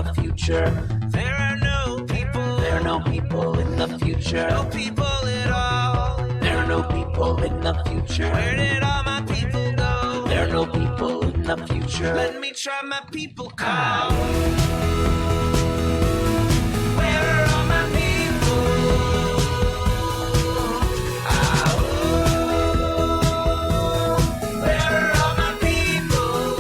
the future. There are no people. There are no people in the future. No people at all. There are no people in the future. Where did all my people go? There are no people in the future. Let me try my people call. Where are all my people? Where are all my people?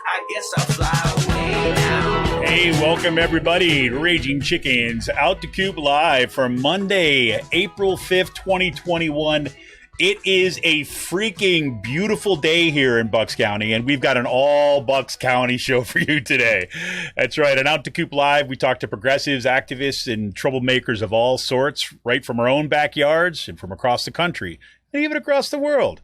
I guess I'll fly away now. Hey, welcome everybody to Raging Chickens Out to Coop Live for Monday, April 5th, 2021. It is a freaking beautiful day here in Bucks County, and we've got an all Bucks County show for you today. That's right, and Out to Coop Live, we talk to progressives, activists, and troublemakers of all sorts, right from our own backyards and from across the country, and even across the world.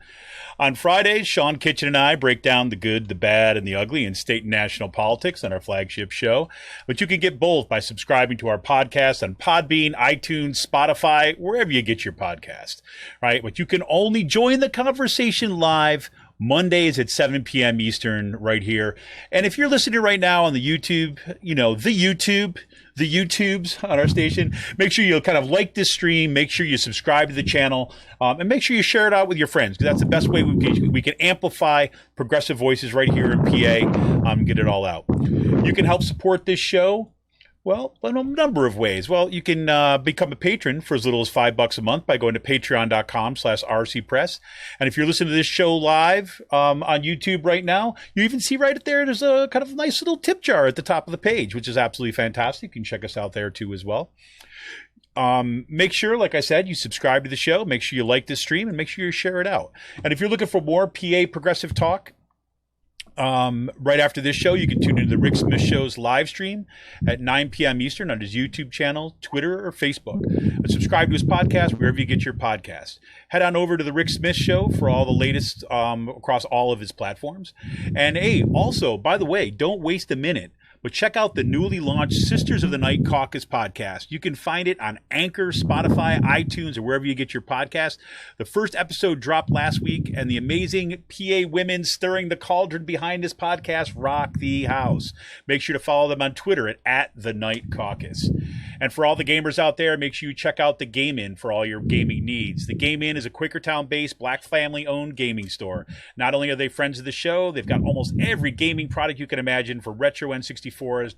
On Fridays, Sean Kitchen and I break down the good, the bad, and the ugly in state and national politics on our flagship show. But you can get both by subscribing to our podcast on Podbean, iTunes, Spotify, wherever you get your podcast, right? But you can only join the conversation live Mondays at 7 p.m. Eastern right here. And if you're listening right now on the YouTube, the YouTubes on our station, make sure you kind of like this stream, make sure you subscribe to the channel, and make sure you share it out with your friends, because that's the best way we can amplify progressive voices right here in PA, and get it all out. You can help support this show, well, in a number of ways. Well, you can become a patron for as little as $5 a month by going to patreon.com/rcpress. And if you're listening to this show live on YouTube right now, you even see right there, there's a kind of nice little tip jar at the top of the page, which is absolutely fantastic. You can check us out there too as well. Make sure, like I said, you subscribe to the show, make sure you like this stream, and make sure you share it out. And if you're looking for more PA progressive talk, right after this show, you can tune into the Rick Smith Show's live stream at 9 p.m. Eastern on his YouTube channel, Twitter, or Facebook. And subscribe to his podcast wherever you get your podcast. Head on over to the Rick Smith Show for all the latest across all of his platforms. And hey, also, by the way, don't waste a minute, but check out the newly launched Sisters of the Night Caucus podcast. You can find it on Anchor, Spotify, iTunes, or wherever you get your podcast. The first episode dropped last week, and the amazing PA women stirring the cauldron behind this podcast rock the house. Make sure to follow them on Twitter at The Night Caucus. And for all the gamers out there, make sure you check out The Game In for all your gaming needs. The Game In is a Quakertown-based, black family-owned gaming store. Not only are they friends of the show, they've got almost every gaming product you can imagine for retro N64s,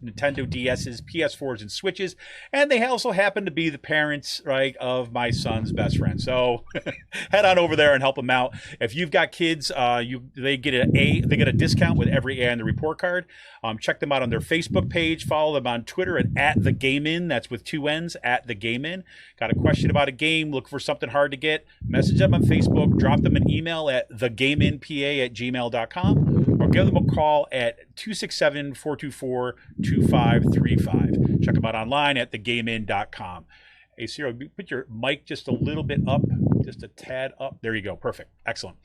Nintendo DSs, PS4s, and Switches, and they also happen to be the parents, right, of my son's best friend. So head on over there and help them out. If you've got kids, they get a discount with every A in the report card. Check them out on their Facebook page. Follow them on Twitter at The Game In. That's with 2 N's, at The Game In. Got a question about a game? Look for something hard to get? Message them on Facebook. Drop them an email at thegameinpa@gmail.com, or give them a call at 267-424-2535. Check them out online at thegamein.com. Hey, Cyril, put your mic just a little bit up, just a tad up. There you go. Perfect. Excellent.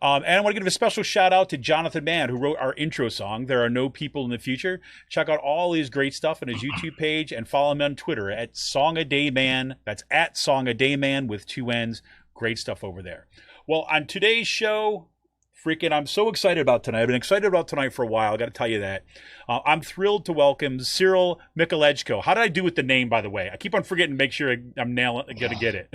And I want to give a special shout out to Jonathan Mann, who wrote our intro song, There Are No People in the Future. Check out all his great stuff on his YouTube page, and follow him on Twitter at SongADayMan. That's at SongADayMan with 2 N's. Great stuff over there. Well, on today's show, I'm so excited about tonight. I've been excited about tonight for a while. I got to tell you that. I'm thrilled to welcome Cyril Mychalejko. How did I do with the name, by the way? I keep on forgetting to make sure I'm going to get it.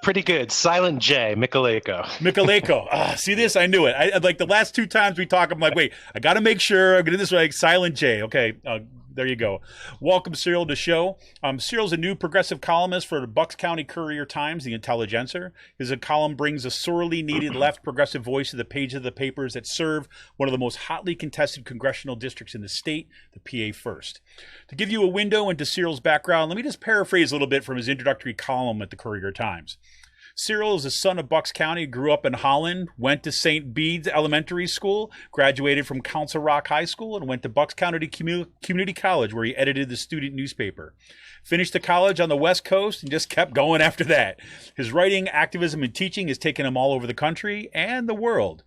Pretty good. Silent J, Mychalejko. Mychalejko. See this? I knew it. I like the last 2 times we talk, I'm like, wait, I got to make sure I'm going to do this right. Silent J. Okay. There you go. Welcome, Cyril, to the show. Cyril's a new progressive columnist for the Bucks County Courier Times, the Intelligencer. His column brings a sorely needed left progressive voice to the page of the papers that serve one of the most hotly contested congressional districts in the state, the PA First. To give you a window into Cyril's background, let me just paraphrase a little bit from his introductory column at the Courier Times. Cyril is the son of Bucks County, grew up in Holland, went to St. Bede Elementary School, graduated from Council Rock High School, and went to Bucks County Community College, where he edited the student newspaper. Finished the college on the West Coast and just kept going after that. His writing, activism, and teaching has taken him all over the country and the world.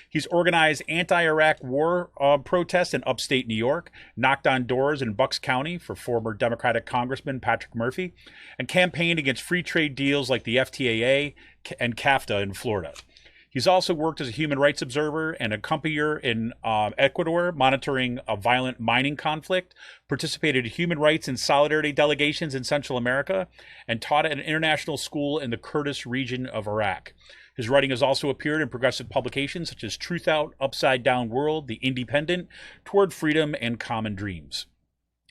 He's organized anti-Iraq war protests in upstate New York, knocked on doors in Bucks County for former Democratic Congressman Patrick Murphy, and campaigned against free trade deals like the FTAA and CAFTA in Florida. He's also worked as a human rights observer and accompanier in Ecuador, monitoring a violent mining conflict, participated in human rights and solidarity delegations in Central America, and taught at an international school in the Kurdish region of Iraq. His writing has also appeared in progressive publications such as Truthout, Upside Down World, The Indypendent, Toward Freedom, and Common Dreams.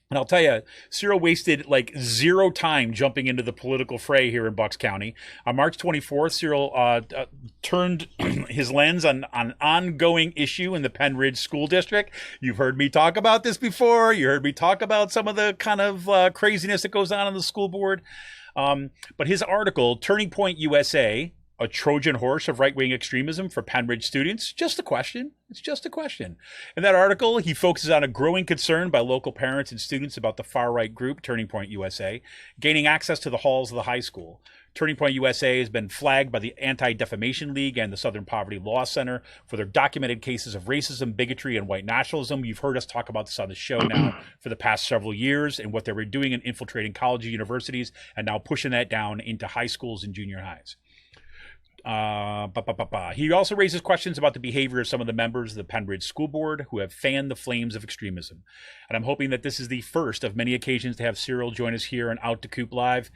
And I'll tell you, Cyril wasted like zero time jumping into the political fray here in Bucks County. On March 24th, Cyril turned his lens on an ongoing issue in the Penn Ridge School District. You've heard me talk about this before. You heard me talk about some of the kind of craziness that goes on the school board. But his article, Turning Point USA, a Trojan horse of right-wing extremism for Penn Ridge students? Just a question. It's just a question. In that article, he focuses on a growing concern by local parents and students about the far-right group, Turning Point USA, gaining access to the halls of the high school. Turning Point USA has been flagged by the Anti-Defamation League and the Southern Poverty Law Center for their documented cases of racism, bigotry, and white nationalism. You've heard us talk about this on the show now for the past several years and what they were doing in infiltrating college and universities and now pushing that down into high schools and junior highs. He also raises questions about the behavior of some of the members of the Penn Ridge School Board who have fanned the flames of extremism. And I'm hoping that this is the first of many occasions to have Cyril join us here on Out to Coop Live.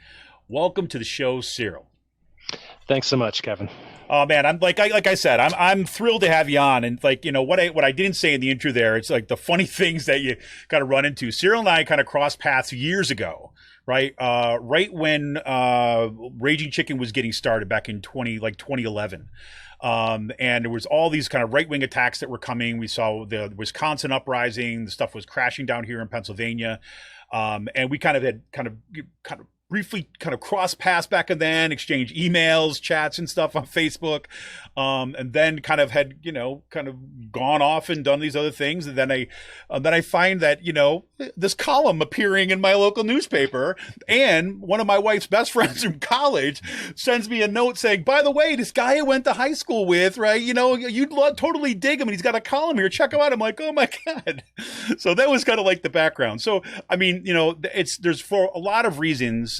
Welcome to the show, Cyril. Thanks so much, Kevin. Oh man, I'm like I said, I'm thrilled to have you on. And like, you know, what I didn't say in the intro there, it's like the funny things that you got to run into. Cyril and I kind of crossed paths years ago. Right, right when Raging Chicken was getting started back in 2011, and there was all these kind of right-wing attacks that were coming. We saw the Wisconsin uprising. The stuff was crashing down here in Pennsylvania, and we kind of briefly kind of crossed paths back then, exchanged emails, chats, and stuff on Facebook, and then kind of had kind of gone off and done these other things. And then I find that this column appearing in my local newspaper, and one of my wife's best friends from college sends me a note saying, "By the way, this guy I went to high school with, right? You'd totally dig him, and he's got a column here. Check him out." I'm like, "Oh my god!" So that was kind of like the background. So I mean, there's for a lot of reasons.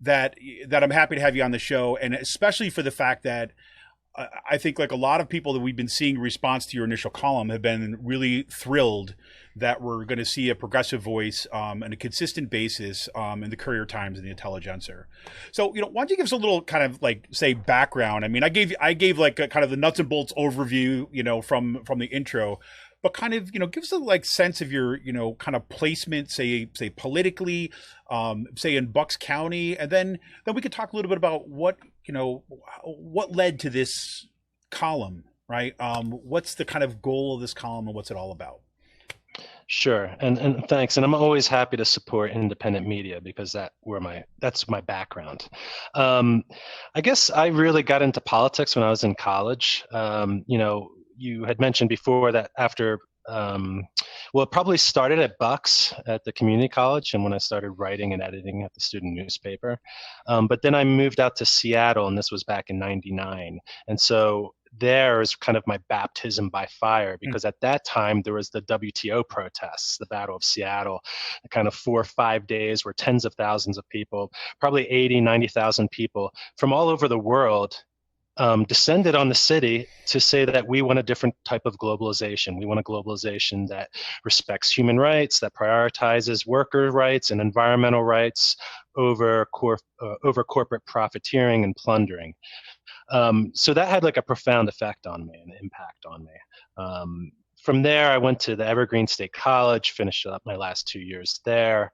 That I'm happy to have you on the show, and especially for the fact that I think like a lot of people that we've been seeing in response to your initial column have been really thrilled that we're going to see a progressive voice on a consistent basis in the Courier Times and the Intelligencer. So, why don't you give us a little kind of like say background? I mean, I gave like a kind of the nuts and bolts overview, from the intro. But kind of, give us a like sense of your, kind of placement, say politically, say in Bucks County, and then we could talk a little bit about what led to this column, right? What's the kind of goal of this column and what's it all about? Sure, and thanks. And I'm always happy to support independent media because that's my background. I guess I really got into politics when I was in college. You had mentioned before that after, it probably started at Bucks at the community college and when I started writing and editing at the student newspaper. But then I moved out to Seattle, and this was back in '99. And so there is kind of my baptism by fire, because at that time there was the WTO protests, the Battle of Seattle, the kind of 4 or 5 days where tens of thousands of people, probably 80, 90,000 people from all over the world descended on the city to say that we want a different type of globalization. We want a globalization that respects human rights, that prioritizes worker rights and environmental rights over corporate profiteering and plundering. So that had like a profound effect on me, an impact on me. From there, I went to the Evergreen State College, finished up my last 2 years there.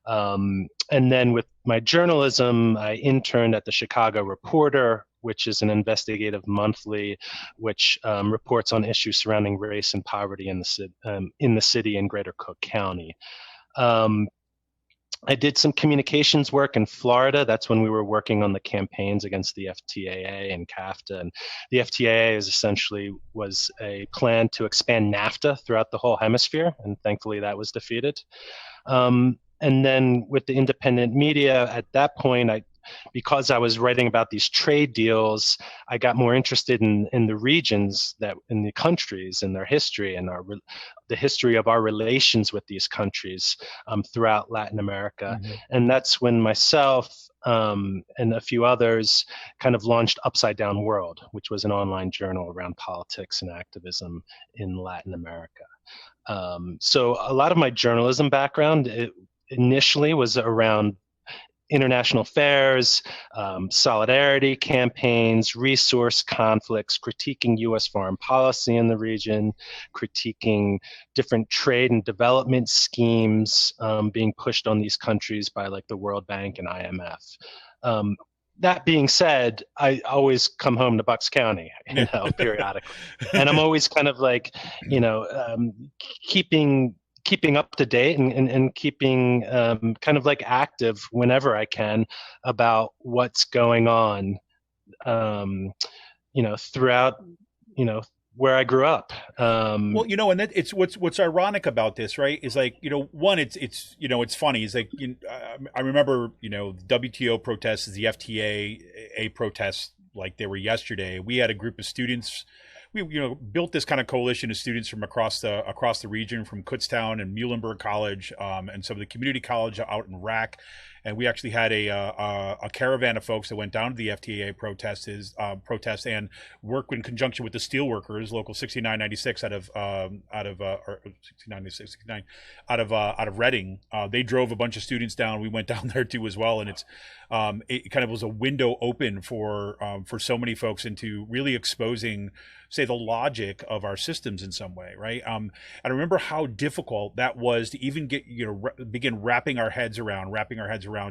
And then with my journalism, I interned at the Chicago Reporter, which is an investigative monthly which reports on issues surrounding race and poverty in the city and Greater Cook County. I did some communications work in Florida. That's when we were working on the campaigns against the FTAA and CAFTA. And the FTAA was a plan to expand NAFTA throughout the whole hemisphere, and thankfully that was defeated. And then with the independent media, at that point, because I was writing about these trade deals, I got more interested in the regions, that in the countries and their history, and the history of our relations with these countries throughout Latin America. Mm-hmm. And that's when myself and a few others kind of launched Upside Down World, which was an online journal around politics and activism in Latin America. So a lot of my journalism background initially was around international affairs, solidarity campaigns, resource conflicts, critiquing U.S. foreign policy in the region, critiquing different trade and development schemes being pushed on these countries by like the World Bank and IMF. That being said, I always come home to Bucks County, periodically, and I'm always kind of like, keeping up to date and keeping kind of like active whenever I can about what's going on, throughout, where I grew up. Well, and that it's what's ironic about this, right? Is like, one, it's funny. It's like, I remember, the WTO protests, the FTAA protests, like they were yesterday. We had a group of students. We built this kind of coalition of students from across the region, from Kutztown and Muhlenberg College, and some of the community college out in RAC. And we actually had a caravan of folks that went down to the FTAA protest and worked in conjunction with the steelworkers, local 6996 out of 69 out of Reading. They drove a bunch of students down. We went down there too as well, and it kind of was a window open for so many folks into really exposing, say, the logic of our systems in some way, right? And I remember how difficult that was to even get, begin wrapping our heads around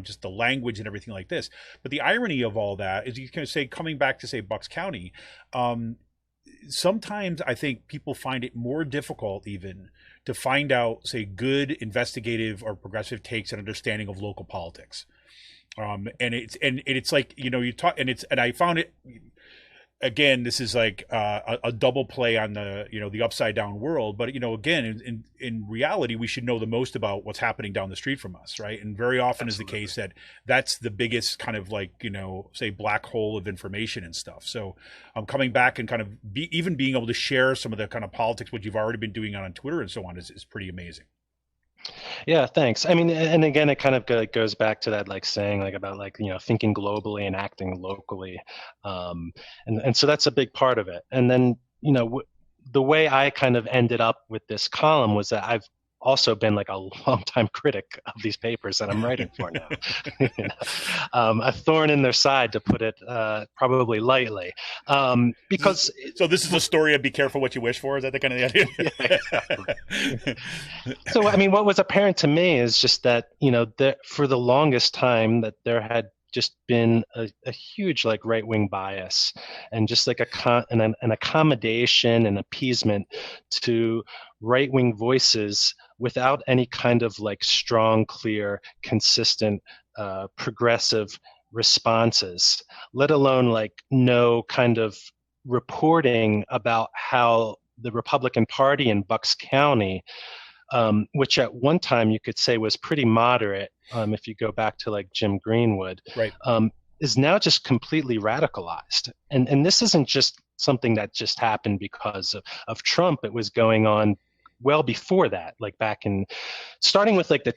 just the language and everything like this. But the irony of all that is, you can say, coming back to, say, Bucks County, sometimes I think people find it more difficult even to find out, say, good investigative or progressive takes and understanding of local politics. And it's like, you talk, and I found it, again, this is like a double play on the upside down world. But, again, in reality, we should know the most about what's happening down the street from us, right? And very often is the case that's the biggest kind of like, say, black hole of information and stuff. So I'm coming back and kind of even being able to share some of the kind of politics, what you've already been doing on Twitter and so on, is pretty amazing. Yeah, thanks. I mean, and again, it kind of goes back to that, like saying like about like, thinking globally and acting locally. And so that's a big part of it. And then, the way I kind of ended up with this column was that I've also been like a longtime critic of these papers that I'm writing for now. A thorn in their side, to put it probably lightly. Because so this is a story of be careful what you wish for. Is that the kind of the idea? Yeah, exactly. So I mean, what was apparent to me is just that for the longest time that there had just been a huge like right-wing bias and just like an accommodation and appeasement to right-wing voices without any kind of like strong, clear, consistent, progressive responses, let alone like no kind of reporting about how the Republican Party in Bucks County, which at one time you could say was pretty moderate, if you go back to like Jim Greenwood, right, is now just completely radicalized. And this isn't just something that just happened because of Trump. It was going on well before that, like back in, starting with like the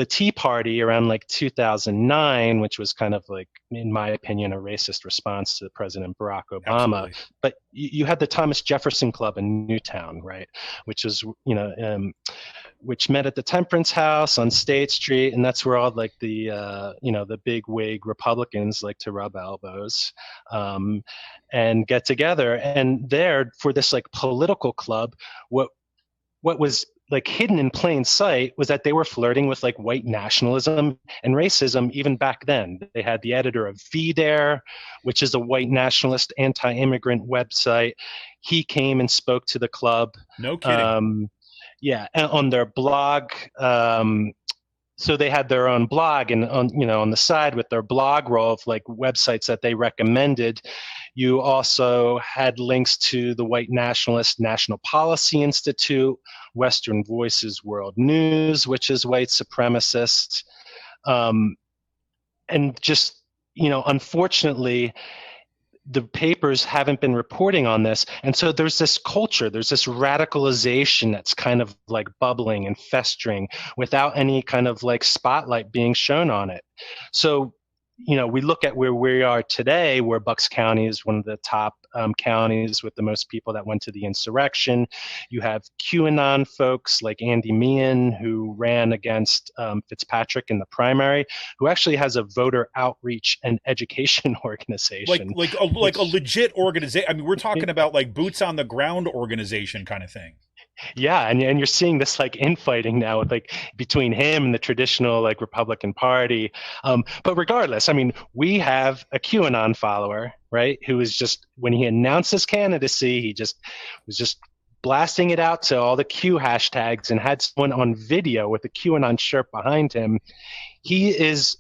Tea Party around like 2009, which was kind of like, in my opinion, a racist response to President Barack Obama. Absolutely. But you had the Thomas Jefferson Club in Newtown, right, which is which met at the Temperance House on State Street, and that's where all like the the big wig Republicans like to rub elbows and get together. And there, for this like political club, what was like hidden in plain sight was that they were flirting with like white nationalism and racism even back then. They had the editor of VDare, which is a white nationalist anti-immigrant website. He came and spoke to the club. No kidding. Yeah, and on their blog. So they had their own blog, and on the side with their blog roll of like websites that they recommended, you also had links to the white nationalist National Policy Institute, Western Voices World News, which is white supremacist, and just unfortunately, the papers haven't been reporting on this. And so there's this culture, there's this radicalization that's kind of like bubbling and festering without any kind of like spotlight being shown on it. So, we look at where we are today, where Bucks County is one of the top counties with the most people that went to the insurrection. You have QAnon folks like Andy Meehan, who ran against Fitzpatrick in the primary, who actually has a voter outreach and education organization. Like a legit organization. I mean, we're talking about like boots on the ground organization kind of thing. Yeah, and you're seeing this like infighting now with like between him and the traditional like Republican Party. But regardless, I mean, we have a QAnon follower, right, who is just, when he announced his candidacy, he just was just blasting it out to all the Q hashtags and had someone on video with a QAnon shirt behind him. He is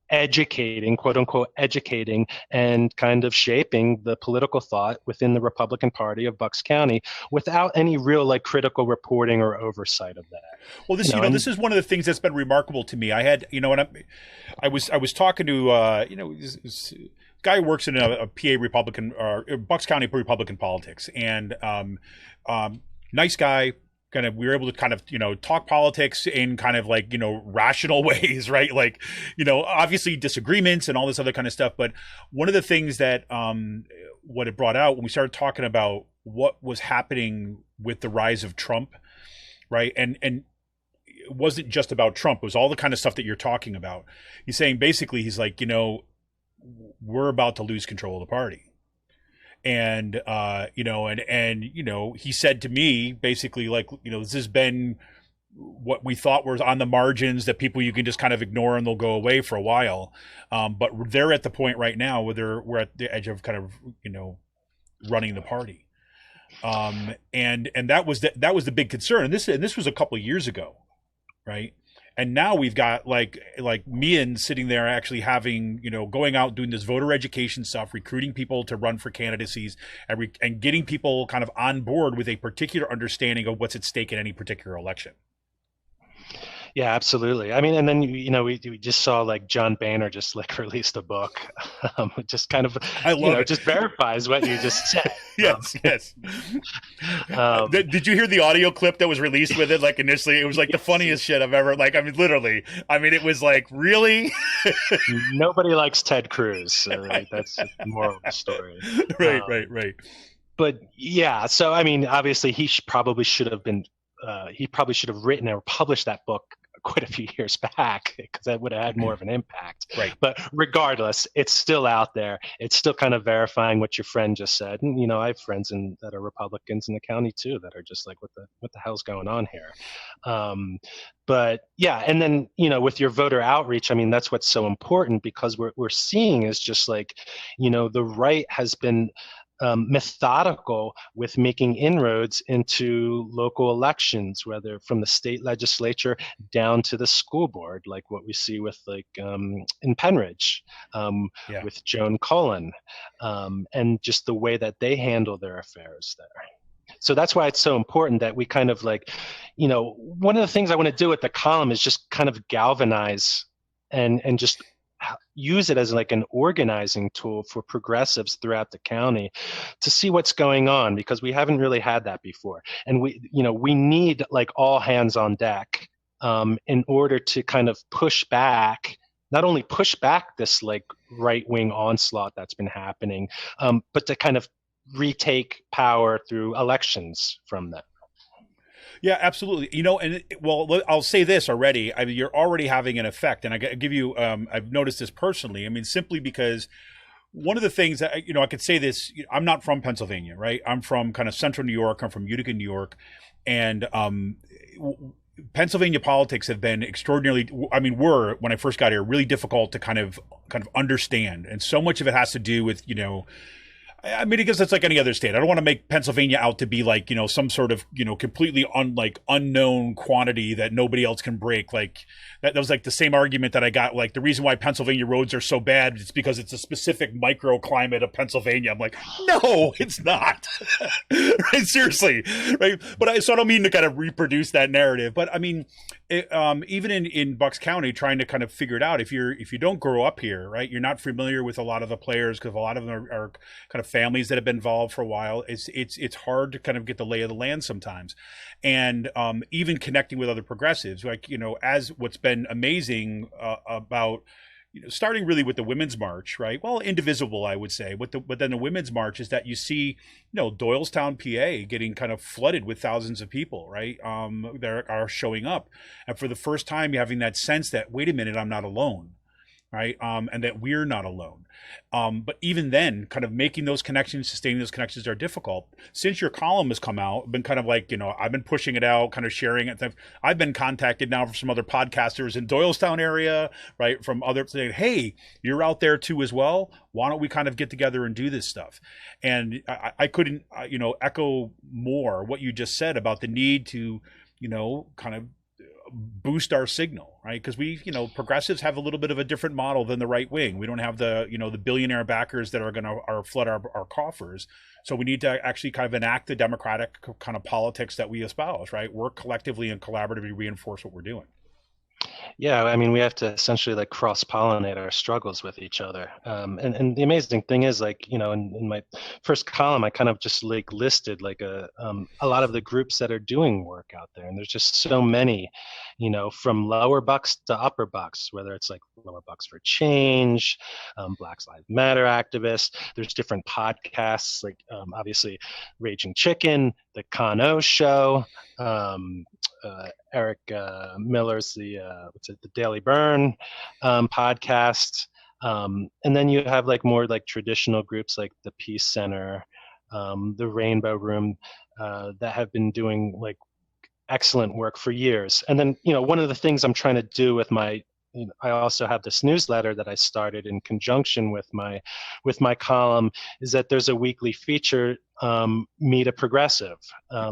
educating, quote unquote, educating and kind of shaping the political thought within the Republican Party of Bucks County without any real like critical reporting or oversight of that. Well, this, this is one of the things that's been remarkable to me. I had, I was talking to, this guy who works in a PA Republican or Bucks County Republican politics, and nice guy. We were able to kind of, talk politics in kind of like, rational ways, right? Like, obviously disagreements and all this other kind of stuff. But one of the things that what it brought out when we started talking about what was happening with the rise of Trump, right? And it wasn't just about Trump. It was all the kind of stuff that you're talking about. He's saying basically, he's like, we're about to lose control of the party. And, he said to me, basically, like, this has been what we thought was on the margins, that people you can just kind of ignore and they'll go away for a while. But they're at the point right now where we're at the edge of kind of, running the party. And that was the big concern. And this was a couple of years ago, right? And now we've got like Meehan sitting there actually having, going out doing this voter education stuff, recruiting people to run for candidacies and getting people kind of on board with a particular understanding of what's at stake in any particular election. Yeah, absolutely. I mean, and then, we just saw like John Boehner just like released a book, just kind of, I love it. Just verifies what you just said. Yes. Did you hear the audio clip that was released with it? Like initially, it was like the funniest shit I've ever, like, I mean, literally, it was like, really? Nobody likes Ted Cruz. Like, that's the moral of the story. Right. But yeah, so, I mean, obviously he probably should have written or published that book quite a few years back, because that would have had more of an impact. Right. But regardless, it's still out there. It's still kind of verifying what your friend just said. And, I have friends that are Republicans in the county too, that are just like, what the hell's going on here? But yeah, and then, with your voter outreach, I mean, that's what's so important, because we're seeing is just like, the right has been methodical with making inroads into local elections, whether from the state legislature down to the school board, like what we see with like in Penridge with Joan Cullen, and just the way that they handle their affairs there. So that's why it's so important that we kind of like, one of the things I want to do with the column is just kind of galvanize and just use it as like an organizing tool for progressives throughout the county to see what's going on, because we haven't really had that before. And we need like all hands on deck in order to kind of not only push back this like right-wing onslaught that's been happening, but to kind of retake power through elections from them. Yeah, absolutely. I'll say this already. I mean, you're already having an effect, and I give you. I've noticed this personally. I mean, simply because one of the things that I could say this. I'm not from Pennsylvania, right? I'm from kind of central New York. I'm from Utica, New York, and Pennsylvania politics have been extraordinarily. I mean, were when I first got here really difficult to kind of understand, and so much of it has to do with I mean, I guess it's like any other state. I don't want to make Pennsylvania out to be like, some sort of, completely unknown quantity that nobody else can break. Like that was like the same argument that I got. Like the reason why Pennsylvania roads are so bad is because it's a specific microclimate of Pennsylvania. I'm like, no, it's not. Right? Seriously. Right. But so I don't mean to kind of reproduce that narrative, but I mean, even in Bucks County, trying to kind of figure it out. If you don't grow up here, right, you're not familiar with a lot of the players because a lot of them are kind of families that have been involved for a while. It's hard to kind of get the lay of the land sometimes, and even connecting with other progressives, like as what's been amazing about. Starting really with the Women's March, right? Well, indivisible, I would say. But then the Women's March is that you see, Doylestown, PA, getting kind of flooded with thousands of people, right? That are showing up, and for the first time, you're having that sense that wait a minute, I'm not alone, right? And that we're not alone. But even then, kind of making those connections, sustaining those connections are difficult. Since your column has come out, been kind of like, I've been pushing it out, kind of sharing it. I've been contacted now from some other podcasters in Doylestown area, right? From other saying, hey, you're out there too as well. Why don't we kind of get together and do this stuff? And I couldn't, echo more what you just said about the need to, kind of boost our signal, right? Because we, progressives have a little bit of a different model than the right wing. We don't have the, the billionaire backers that are going to flood our coffers. So we need to actually kind of enact the democratic kind of politics that we espouse, right? Work collectively and collaboratively reinforce what we're doing. Yeah, I mean, we have to essentially like cross-pollinate our struggles with each other. And the amazing thing is, like, in my first column, I kind of just like listed like a lot of the groups that are doing work out there. And there's just so many, from lower Bucks to upper Bucks, whether it's like lower Bucks for Change, Black Lives Matter activists. There's different podcasts, like obviously Raging Chicken, The Con O Show, Eric Miller's the Daily Burn podcast, and then you have like more like traditional groups like the Peace Center, the Rainbow Room, that have been doing like excellent work for years. And then one of the things I'm trying to do with my I also have this newsletter that I started in conjunction with my column, is that there's a weekly feature, Meet a Progressive.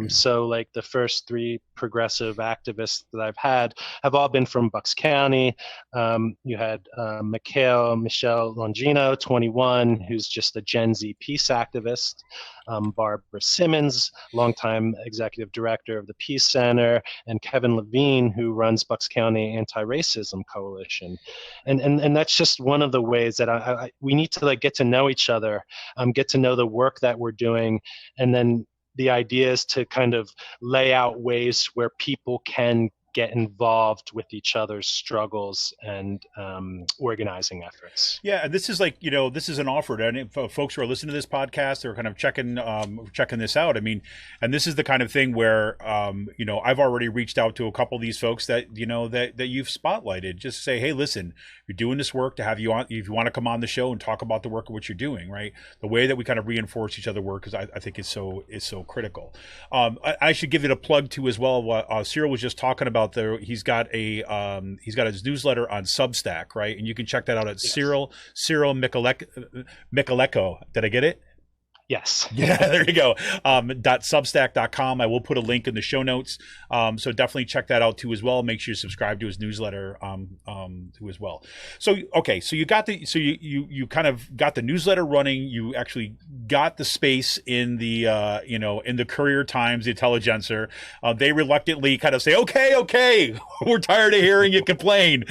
So like the first 3 progressive activists that I've had have all been from Bucks County. You had Michelle Longino, 21, who's just a Gen Z peace activist. Barbara Simmons, longtime executive director of the Peace Center, and Kevin Levine, who runs Bucks County Anti-Racism Coalition. And that's just one of the ways that we need to like get to know each other, get to know the work that we're doing, and then the idea is to kind of lay out ways where people can get involved with each other's struggles and organizing efforts. Yeah, this is like, this is an offer to any folks who are listening to this podcast. They're kind of checking this out. I mean, and this is the kind of thing where, I've already reached out to a couple of these folks that, that you've spotlighted. Just say, hey, listen, you're doing this work to have you on. If you want to come on the show and talk about the work of what you're doing, right? The way that we kind of reinforce each other's work, because I think is so critical. I should give it a plug too as well. What Cyril was just talking about. He's got his newsletter on Substack, right? And you can check that out at yes. Cyril Mychalejko. Did I get it? Yes. Yeah, there you go. .substack.com. I will put a link in the show notes. So definitely check that out too as well. Make sure you subscribe to his newsletter too as well. So okay, so you kind of got the newsletter running. You actually got the space in the in the Courier Times, the Intelligencer. They reluctantly kind of say, okay, we're tired of hearing you complain.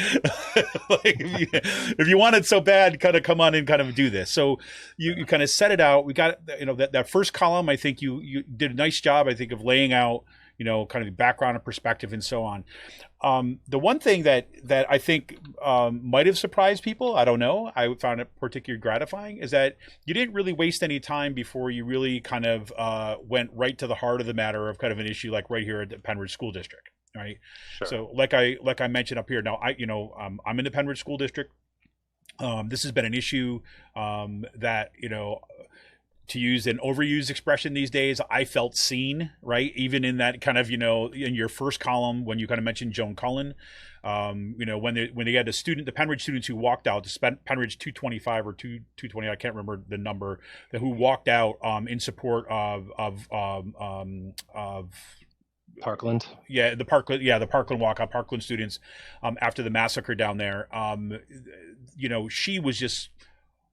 Like, if you want it so bad, kind of come on and kind of do this. So you kind of set it out. We got that first column. I think you did a nice job, I think, of laying out, kind of the background and perspective and so on. The one thing that I think might have surprised people, I don't know, I found it particularly gratifying, is that you didn't really waste any time before you really kind of went right to the heart of the matter of kind of an issue like right here at the Penridge School District, right? Sure. So like I mentioned up here, now I'm in the Penridge School District. This has been an issue that, to use an overused expression these days, I felt seen, right? Even in that kind of, in your first column, when you kind of mentioned Joan Cullen, when they had the Penridge students who walked out, the Penridge 225 or 220, I can't remember the number, who walked out in support of Parkland. Yeah, the Parkland walkout, Parkland students after the massacre down there. She was just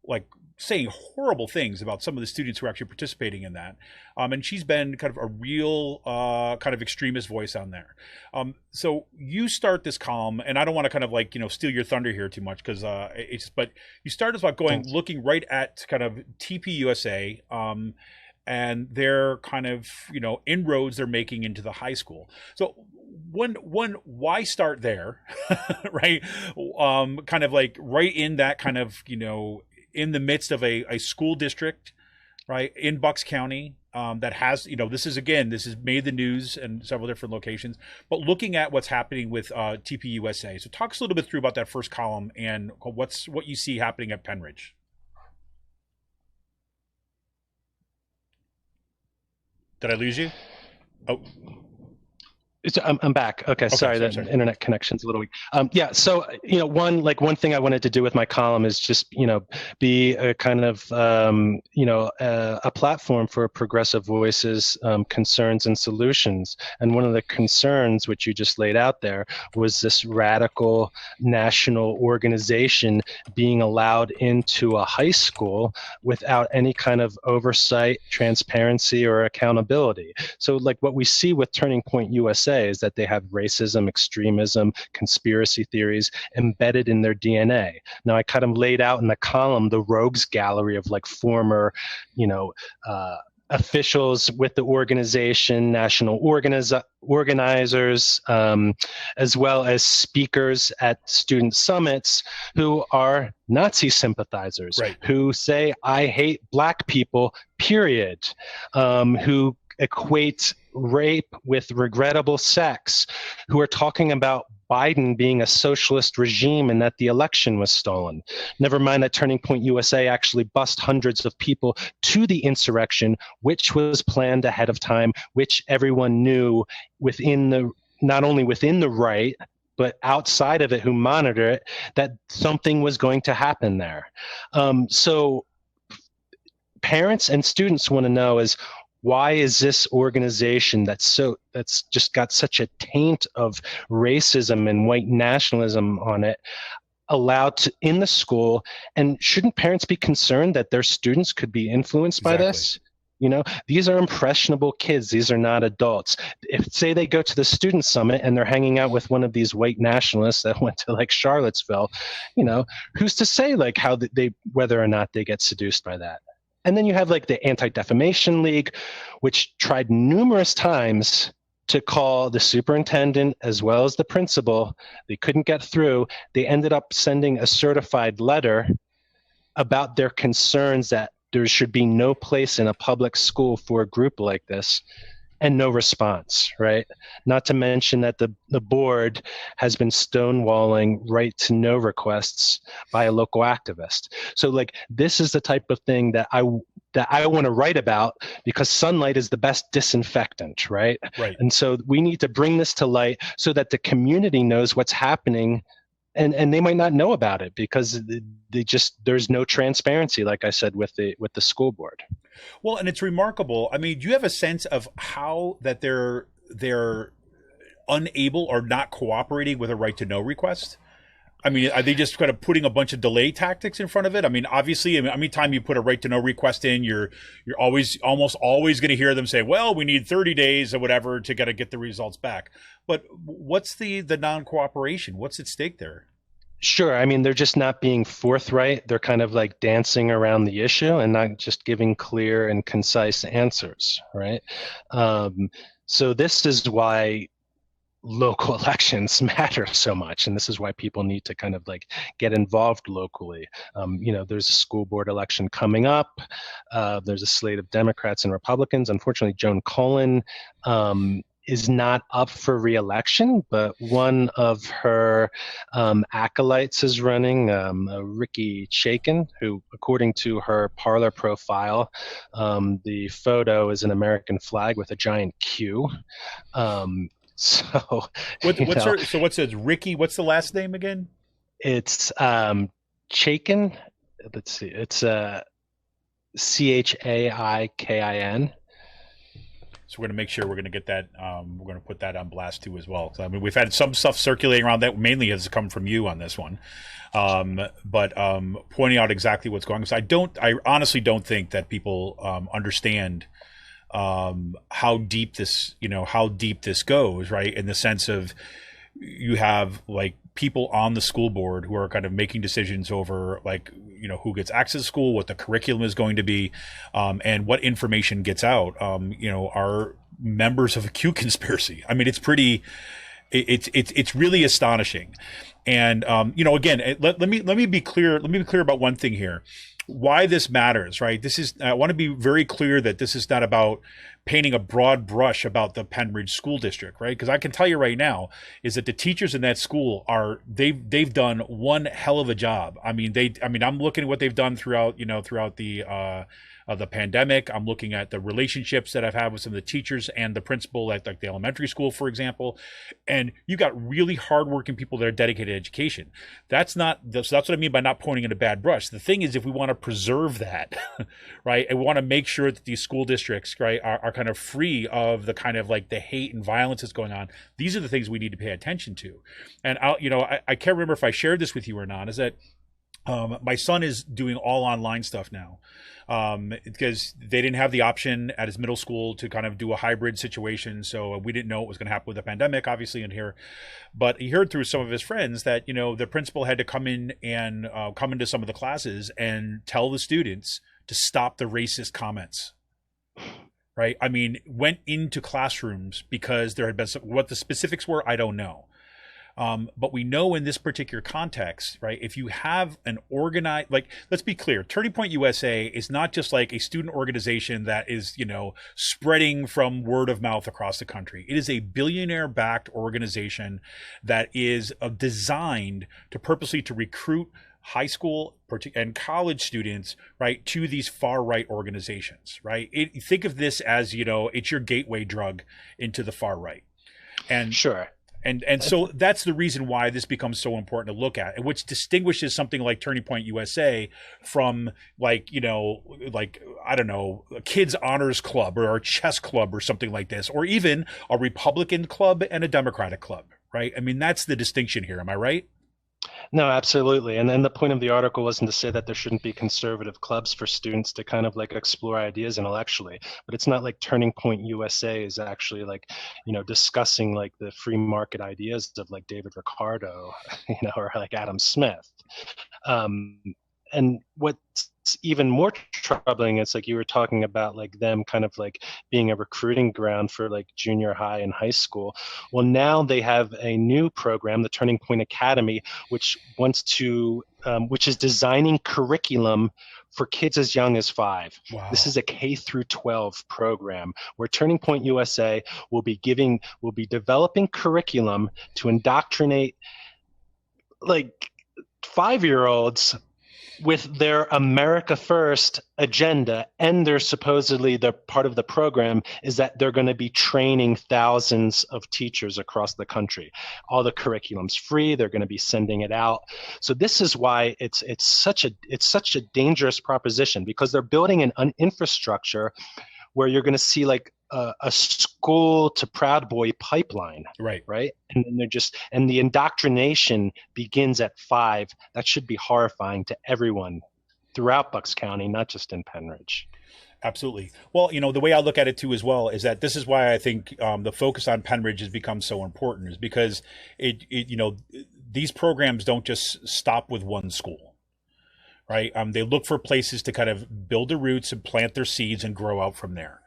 like saying horrible things about some of the students who are actually participating in that. And she's been kind of a real kind of extremist voice on there. So you start this column, and I don't want to kind of like, steal your thunder here too much, because but you start us about looking right at kind of TPUSA, and their kind of, inroads they're making into the high school. So why start there, right? Kind of like right in that kind of, in the midst of a school district, right, in Bucks County, that has, this has made the news in several different locations, but looking at what's happening with TPUSA. So talk us a little bit through about that first column and what you see happening at Penridge. Did I lose you? Oh. I'm back. Okay, sorry, the internet connection's a little weak. So one thing I wanted to do with my column is just be a kind of a platform for progressive voices, concerns, and solutions. And one of the concerns which you just laid out there was this radical national organization being allowed into a high school without any kind of oversight, transparency, or accountability. So like what we see with Turning Point USA is that they have racism, extremism, conspiracy theories embedded in their DNA. Now, I kind of laid out in the column the rogues gallery of like former, officials with the organization, national organizers, as well as speakers at student summits who are Nazi sympathizers, right, who say, I hate Black people, period, who equate rape with regrettable sex, who are talking about Biden being a socialist regime and that the election was stolen. Never mind that Turning Point USA actually bussed hundreds of people to the insurrection, which was planned ahead of time, which everyone knew not only within the right, but outside of it who monitor it, that something was going to happen there. So parents and students want to know is, why is this organization that's just got such a taint of racism and white nationalism on it allowed in the school? And shouldn't parents be concerned that their students could be influenced by this? These are impressionable kids. These are not adults. If, say, they go to the student summit and they're hanging out with one of these white nationalists that went to like Charlottesville, who's to say like how whether or not they get seduced by that? And then you have like the Anti-Defamation League, which tried numerous times to call the superintendent as well as the principal. They couldn't get through. They ended up sending a certified letter about their concerns that there should be no place in a public school for a group like this, and no response, right? Not to mention that the board has been stonewalling right to know requests by a local activist. So like this is the type of thing that I want to write about, because sunlight is the best disinfectant, right? Right. And so we need to bring this to light so that the community knows what's happening. And they might not know about it because there's no transparency, like I said, with the school board. Well, and it's remarkable. I mean, do you have a sense of how that they're unable or not cooperating with a right to know request? I mean, are they just kind of putting a bunch of delay tactics in front of it? I mean, obviously, anytime you put a right to know request in, you're almost always going to hear them say, well, we need 30 days or whatever to get the results back. But what's the non-cooperation? What's at stake there? Sure. I mean, they're just not being forthright. They're kind of like dancing around the issue and not just giving clear and concise answers, right? So this is why local elections matter so much, and this is why people need to kind of like get involved locally. There's a school board election coming up. There's a slate of Democrats and Republicans. Unfortunately, Joan Cullen is not up for re-election, but one of her acolytes is running, Ricky Chaikin, who, according to her Parler profile, the photo is an American flag with a giant Q. So what's it? Ricky? What's the last name again? It's Chaikin. Let's see. It's Chaikin. So we're going to make sure we're going to get that. We're going to put that on blast too as well. So, I mean, we've had some stuff circulating around that mainly has come from you on this one, but pointing out exactly what's going on. So I honestly don't think that people understand how deep this goes, right? In the sense of you have like people on the school board who are kind of making decisions over like, who gets access to school, what the curriculum is going to be, and what information gets out, are members of a Q conspiracy. I mean, it's really astonishing. And, again, let me be clear. Let me be clear about one thing here. Why this matters, right? I want to be very clear that this is not about painting a broad brush about the Pennridge School District, right? Because I can tell you right now is that the teachers in that school they've done one hell of a job. I mean, I'm looking at what they've done throughout the pandemic. I'm looking at the relationships that I've had with some of the teachers and the principal at like the elementary school, for example. And you got really hardworking people that are dedicated to education. That's what I mean by not pointing in a bad brush. The thing is, if we want to preserve that, right, and we want to make sure that these school districts, right, are kind of free of the kind of like the hate and violence that's going on, these are the things we need to pay attention to. And I can't remember if I shared this with you or not, is that my son is doing all online stuff now. Because they didn't have the option at his middle school to kind of do a hybrid situation. So we didn't know what was going to happen with the pandemic, obviously, in here. But he heard through some of his friends that, the principal had to come into some of the classes and tell the students to stop the racist comments. Right. I mean, went into classrooms because there had been what the specifics were, I don't know. But we know in this particular context, right, if you have an organized, like, let's be clear, Turning Point USA is not just like a student organization that is, spreading from word of mouth across the country. It is a billionaire-backed organization that is designed to purposely to recruit high school and college students, right, to these far right organizations, right? Think of this as, it's your gateway drug into the far right. And sure. And so that's the reason why this becomes so important to look at, and which distinguishes something like Turning Point USA from like, I don't know, a kids honors club or a chess club or something like this, or even a Republican club and a Democratic club, right? I mean, that's the distinction here. Am I right? No, absolutely. And then the point of the article wasn't to say that there shouldn't be conservative clubs for students to kind of like explore ideas intellectually, but it's not like Turning Point USA is actually like, discussing like the free market ideas of like David Ricardo, or like Adam Smith. And what's even more troubling is like you were talking about like them kind of like being a recruiting ground for like junior high and high school. Well, now they have a new program, the Turning Point Academy, which is designing curriculum for kids as young as 5. Wow. This is a K through 12 program where Turning Point USA will be developing curriculum to indoctrinate like 5-year-olds with their America First agenda, and they're supposedly the part of the program is that they're going to be training thousands of teachers across the country. All the curriculum's free. They're going to be sending it out. So this is why it's such a dangerous proposition, because they're building an infrastructure where you're going to see like a school to Proud Boy pipeline, right? And then and the indoctrination begins at 5. That should be horrifying to everyone throughout Bucks County, not just in Pennridge. Absolutely. Well, the way I look at it too as well is that this is why I think the focus on Pennridge has become so important, is because these programs don't just stop with one school. Right. They look for places to kind of build their roots and plant their seeds and grow out from there.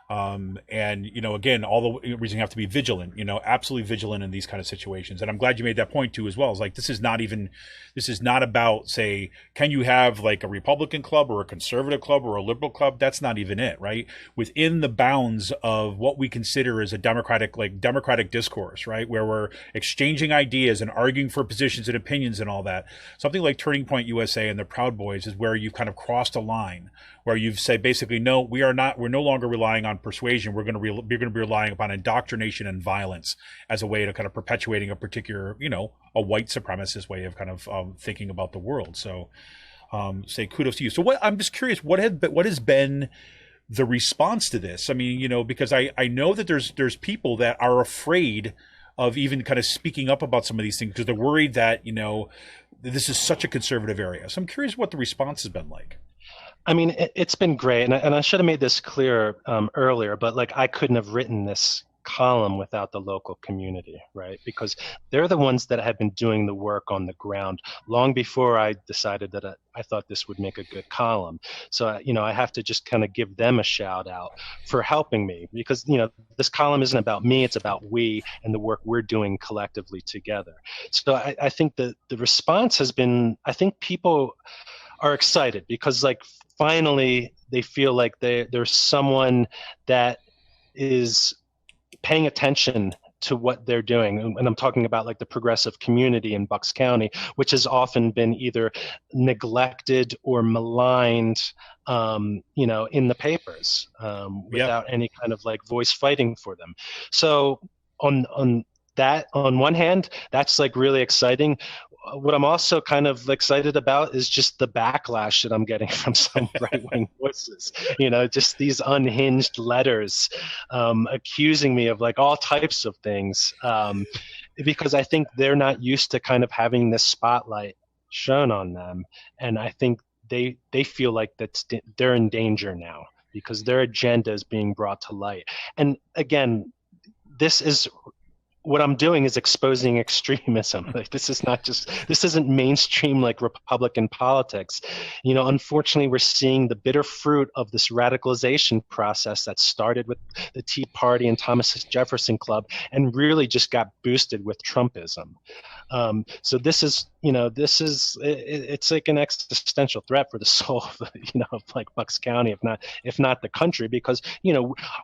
And, again, all the reason you have to be vigilant, absolutely vigilant in these kind of situations. And I'm glad you made that point too, as well. It's like, this is not about, say, can you have like a Republican club or a conservative club or a liberal club? That's not even it, right? Within the bounds of what we consider as a democratic discourse, right? Where we're exchanging ideas and arguing for positions and opinions and all that. Something like Turning Point USA and the Proud Boys is where you've kind of crossed a line, where you've said basically, no, we're no longer relying on persuasion. We're going to be relying upon indoctrination and violence as a way to kind of perpetuating a particular, a white supremacist way of kind of thinking about the world. So say kudos to you. So I'm just curious, what has been the response to this. I mean, because I know that there's people that are afraid of even kind of speaking up about some of these things because they're worried that, this is such a conservative area. So I'm curious what the response has been like. I mean, it's been great. And I should have made this clear earlier, but like I couldn't have written this column without the local community, right? Because they're the ones that have been doing the work on the ground long before I decided that I thought this would make a good column. So, I have to just kind of give them a shout out for helping me because, this column isn't about me, it's about we and the work we're doing collectively together. So I think the response has been, I think people are excited because like finally they feel like there's someone that is paying attention to what they're doing. And I'm talking about like the progressive community in Bucks County, which has often been either neglected or maligned, in the papers without any kind of like voice fighting for them. So on one hand, that's like really exciting. What I'm also kind of excited about is just the backlash that I'm getting from some right-wing voices, just these unhinged letters accusing me of like all types of things because I think they're not used to kind of having this spotlight shown on them. And I think they feel like they're in danger now because their agenda is being brought to light. And again, what I'm doing is exposing extremism. Like this isn't mainstream like Republican politics. Unfortunately, we're seeing the bitter fruit of this radicalization process that started with the Tea Party and Thomas Jefferson Club and really just got boosted with Trumpism. So it's like an existential threat for the soul of, of like Bucks County, if not the country, because,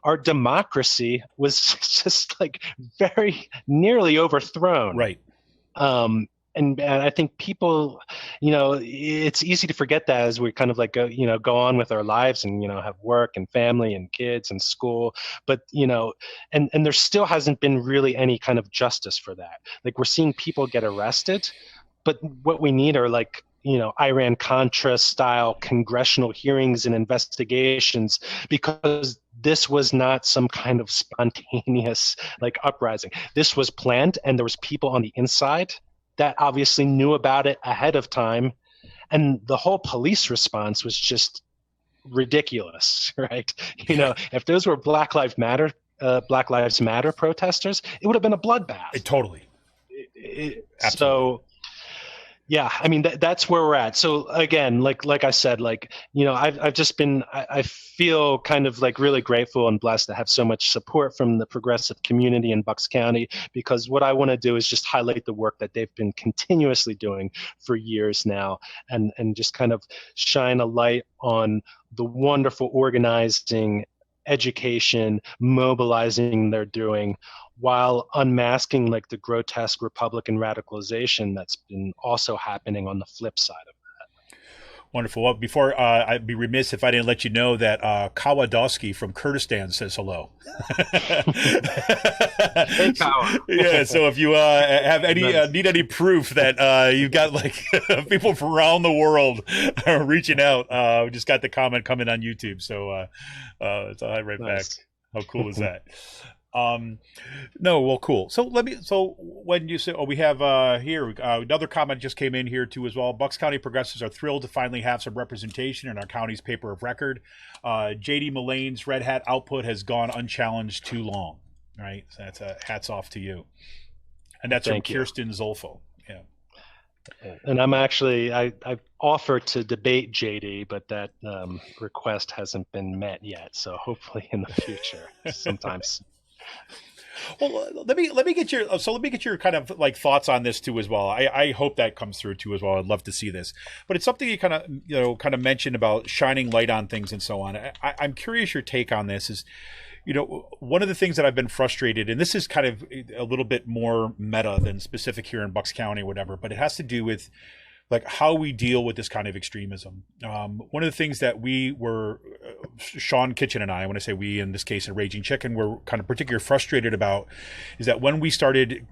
our democracy was just like very nearly overthrown. Right. And I think people, it's easy to forget that as we kind of like go on with our lives and, have work and family and kids and school. But, and there still hasn't been really any kind of justice for that. Like we're seeing people get arrested, but what we need are like, Iran-Contra style congressional hearings and investigations, because this was not some kind of spontaneous like uprising. This was planned, and there was people on the inside that obviously knew about it ahead of time. And the whole police response was just ridiculous, right? If those were Black Lives Matter protesters, it would have been a bloodbath. Totally. Absolutely. So, yeah, I mean, that's where we're at. So again, like I said, like, I've just been, I feel kind of like really grateful and blessed to have so much support from the progressive community in Bucks County, because what I want to do is just highlight the work that they've been continuously doing for years now, and just kind of shine a light on the wonderful organizing, education, mobilizing they're doing, while unmasking like the grotesque Republican radicalization that's been also happening on the flip side of that. Wonderful. Well, before I'd be remiss if I didn't let you know that Kawadowski from Kurdistan says hello. Hey, Kawa. Yeah. So if you have any need any proof that you've got like people from around the world are reaching out, we just got the comment coming on YouTube. So it's all right Nice. back. How cool is that? No, well, cool. So when you say, we have here another comment just came in here too as well. Bucks County progressives are thrilled to finally have some representation in our county's paper of record. JD Mullane's Red Hat output has gone unchallenged too long. Right, so that's a hats off to you. And that's from Kirsten Zolfo. Yeah. And I'm actually, I've offered to debate JD, but that request hasn't been met yet. So hopefully in the future, sometimes. Well, let me get your kind of like thoughts on this too as well. I hope that comes through too as well. I'd love to see this, but it's something you kind of mentioned about shining light on things and so on. I'm curious your take on this. Is one of the things that I've been frustrated, and this is kind of a little bit more meta than specific here in Bucks County or whatever, but it has to do with like how we deal with this kind of extremism. One of the things that we were, Sean Kitchen and I want to say we, in this case, at Raging Chicken, were kind of particularly frustrated about is that when we started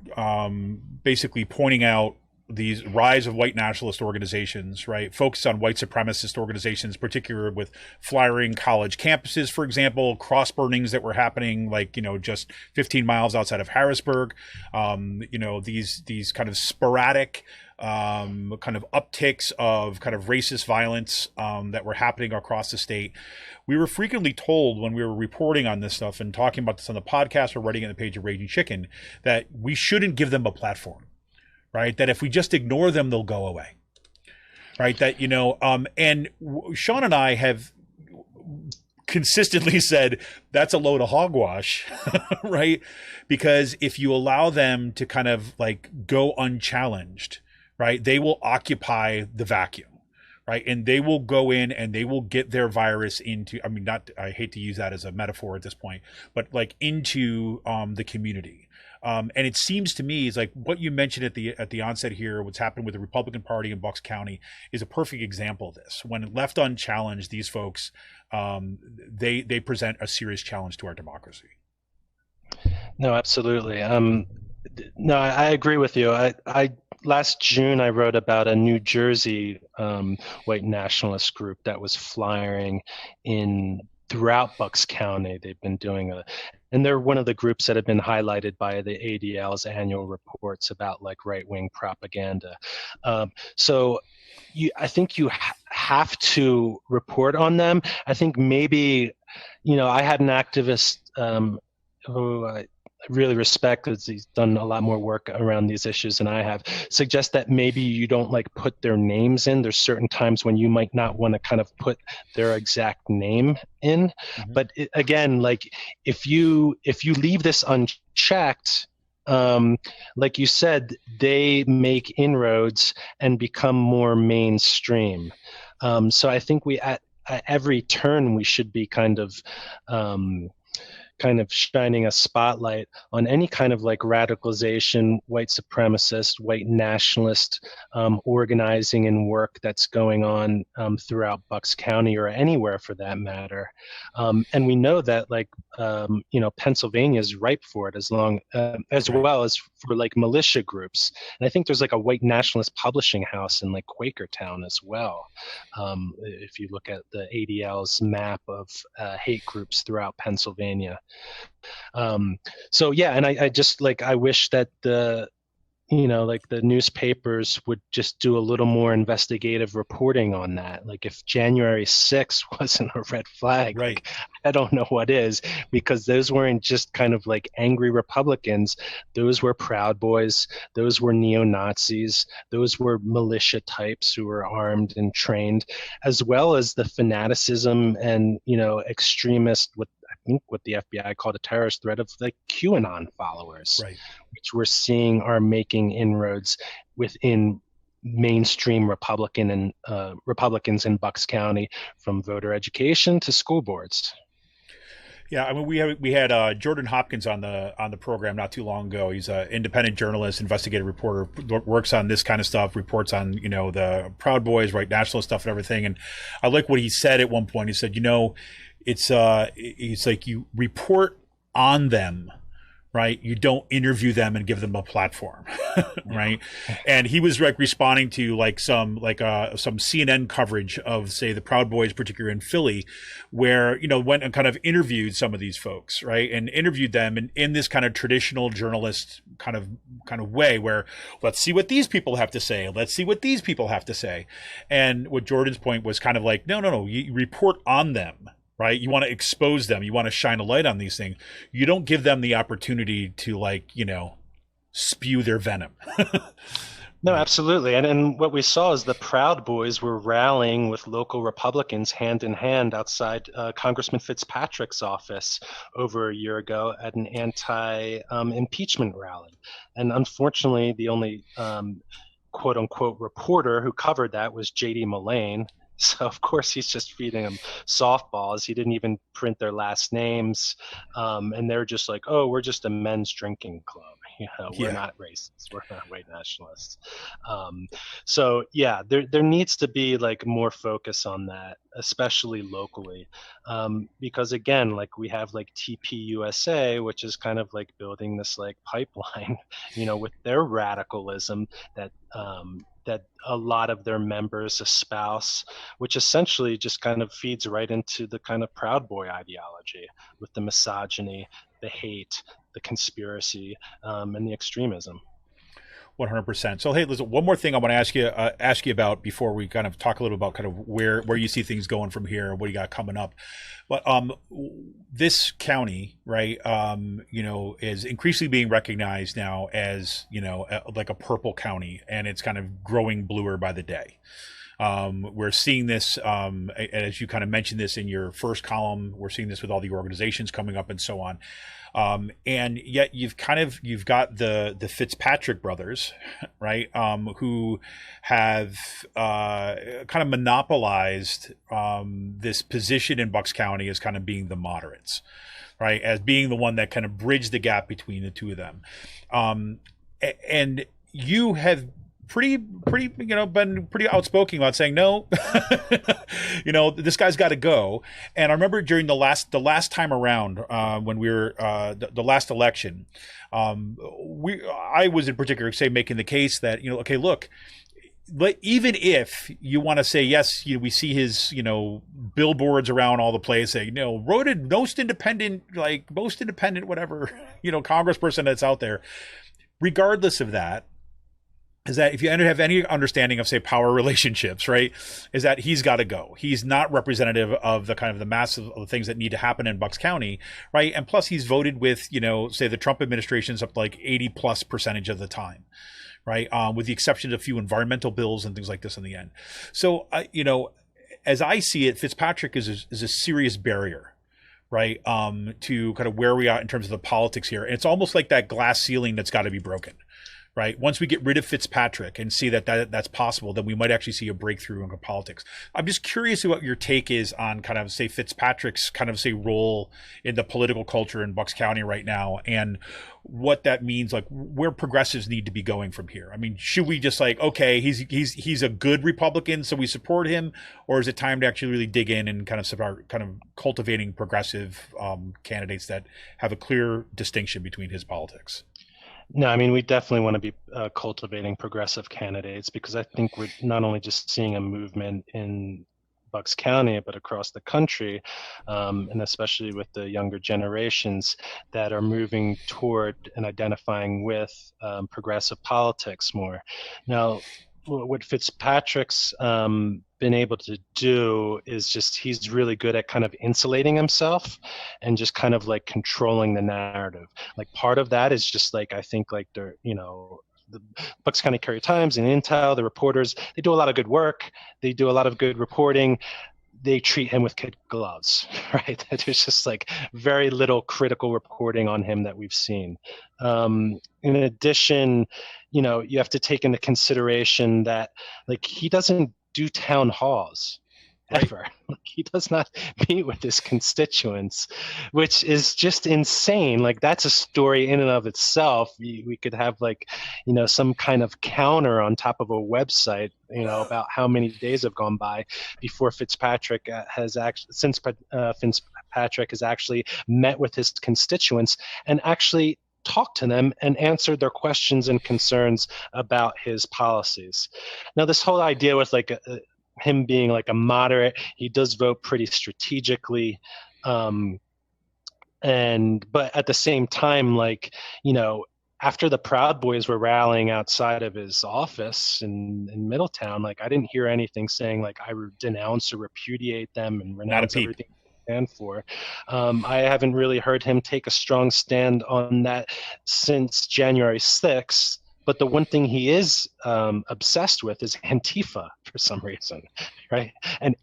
basically pointing out these rise of white nationalist organizations, right? Focus on white supremacist organizations, particularly with flyering college campuses, for example, cross burnings that were happening, like, just 15 miles outside of Harrisburg. These kind of sporadic kind of upticks of kind of racist violence that were happening across the state. We were frequently told when we were reporting on this stuff and talking about this on the podcast or writing on the page of Raging Chicken that we shouldn't give them a platform, right? That if we just ignore them, they'll go away, right? That, and Sean and I have consistently said that's a load of hogwash, right? Because if you allow them to kind of like go unchallenged, right, they will occupy the vacuum, right? And they will go in and they will get their virus into, I hate to use that as a metaphor at this point, but like into the community. And it seems to me is like what you mentioned at the onset here, what's happened with the Republican Party in Bucks County is a perfect example of this. When left unchallenged, these folks, they present a serious challenge to our democracy. No, absolutely. No, I agree with you. I last June I wrote about a New Jersey white nationalist group that was flying throughout Bucks County. They've been doing and they're one of the groups that have been highlighted by the ADL's annual reports about like right-wing propaganda. So I think you have to report on them. I think maybe, I had an activist who I really respect because he's done a lot more work around these issues than I have, suggest that maybe you don't like put their names in. There's certain times when you might not want to kind of put their exact name in. Mm-hmm. But again, like if you leave this unchecked, like you said, they make inroads and become more mainstream. So I think at every turn we should be kind of shining a spotlight on any kind of like radicalization, white supremacist, white nationalist organizing and work that's going on throughout Bucks County or anywhere for that matter. And we know that like, Pennsylvania is ripe for it as well as for like militia groups. And I think there's like a white nationalist publishing house in like Quakertown as well. If you look at the ADL's map of hate groups throughout Pennsylvania. So yeah, and I just like I wish that the newspapers would just do a little more investigative reporting on that. Like if January 6th wasn't a red flag, right? Like, I don't know what is, because those weren't just kind of like angry Republicans. Those were Proud Boys. Those were neo-Nazis. Those were militia types who were armed and trained, as well as the fanaticism and, extremist what the FBI called a terrorist threat of the QAnon followers, right, which we're seeing are making inroads within mainstream Republicans in Bucks County, from voter education to school boards. Yeah, we had Jordan Hopkins on the program not too long ago. He's an independent journalist, investigative reporter, works on this kind of stuff, reports on the Proud Boys, right, national stuff and everything. And I like what he said at one point. He said, it's like you report on them, right? You don't interview them and give them a platform, right? And he was like responding to some CNN coverage of, say, the Proud Boys, particularly in Philly, where went and kind of interviewed some of these folks, right? And interviewed them in this kind of traditional journalist kind of way, where let's see what these people have to say. Let's see what these people have to say. And what Jordan's point was kind of like, no, you report on them. Right? You want to expose them. You want to shine a light on these things. You don't give them the opportunity to spew their venom. No, absolutely. And what we saw is the Proud Boys were rallying with local Republicans hand in hand outside Congressman Fitzpatrick's office over a year ago at an anti-impeachment rally. And unfortunately, the only quote unquote reporter who covered that was J.D. Mullane. So, of course, he's just feeding them softballs. He didn't even print their last names. And they're just like, oh, we're just a men's drinking club. We're Yeah. not racist. We're not white nationalists. So yeah, there needs to be like more focus on that, especially locally, because again, like we have like TPUSA, which is kind of like building this like pipeline, with their radicalism that a lot of their members espouse, which essentially just kind of feeds right into the kind of Proud Boy ideology with the misogyny, the hate, the conspiracy, and the extremism. 100%. So, hey, listen, one more thing I want to ask you about before we kind of talk a little about kind of where you see things going from here, what you got coming up. But this county, right, is increasingly being recognized now as, like a purple county, and it's kind of growing bluer by the day. We're seeing this, as you kind of mentioned this in your first column, we're seeing this with all the organizations coming up and so on. And yet you've got the Fitzpatrick brothers, right? Who have kind of monopolized this position in Bucks County as kind of being the moderates, right? As being the one that kind of bridged the gap between the two of them. And you have been pretty outspoken about saying no, this guy's got to go. And I remember during the last time around, when we were the last election, I was in particular making the case that okay, look. But even if you want to say yes, we see his billboards around all the place saying voted most independent, whatever congressperson that's out there. Regardless of that, is that if you have any understanding of, say, power relationships, right, is that he's got to go. He's not representative of the kind of the mass of the things that need to happen in Bucks County, right? And plus he's voted with, say the Trump administration's up like 80+% of the time, right? With the exception of a few environmental bills and things like this in the end. So, as I see it, Fitzpatrick is a serious barrier, right, to kind of where we are in terms of the politics here. And it's almost like that glass ceiling that's got to be broken. Right. Once we get rid of Fitzpatrick and see that's possible, then we might actually see a breakthrough in politics. I'm just curious what your take is on kind of, say, Fitzpatrick's kind of, say, role in the political culture in Bucks County right now, and what that means, like where progressives need to be going from here. I mean, should we just like, okay, he's a good Republican, so we support him, or is it time to actually really dig in and kind of start kind of cultivating progressive candidates that have a clear distinction between his politics? No, I mean, we definitely want to be cultivating progressive candidates, because I think we're not only just seeing a movement in Bucks County, but across the country, and especially with the younger generations that are moving toward and identifying with progressive politics more. Now, what Fitzpatrick's been able to do is just, he's really good at kind of insulating himself and just kind of like controlling the narrative. Like part of that is just like, I think like the Bucks County Courier Times and Intel, the reporters, they do a lot of good work. They do a lot of good reporting. They treat him with kid gloves, right? There's just like very little critical reporting on him that we've seen. In addition, you have to take into consideration that like he doesn't do town halls ever. Right. Like, he does not meet with his constituents, which is just insane. Like that's a story in and of itself. We could have like, some kind of counter on top of a website, about how many days have gone by before Fitzpatrick has actually met with his constituents and actually talked to them and answered their questions and concerns about his policies. Now, this whole idea with like him being like a moderate, he does vote pretty strategically, but at the same time, like, after the Proud Boys were rallying outside of his office in Middletown, like I didn't hear anything saying like I denounce or repudiate them and renounce everything they stand for. I haven't really heard him take a strong stand on that since January 6th. But the one thing he is obsessed with is Antifa for some reason, right? And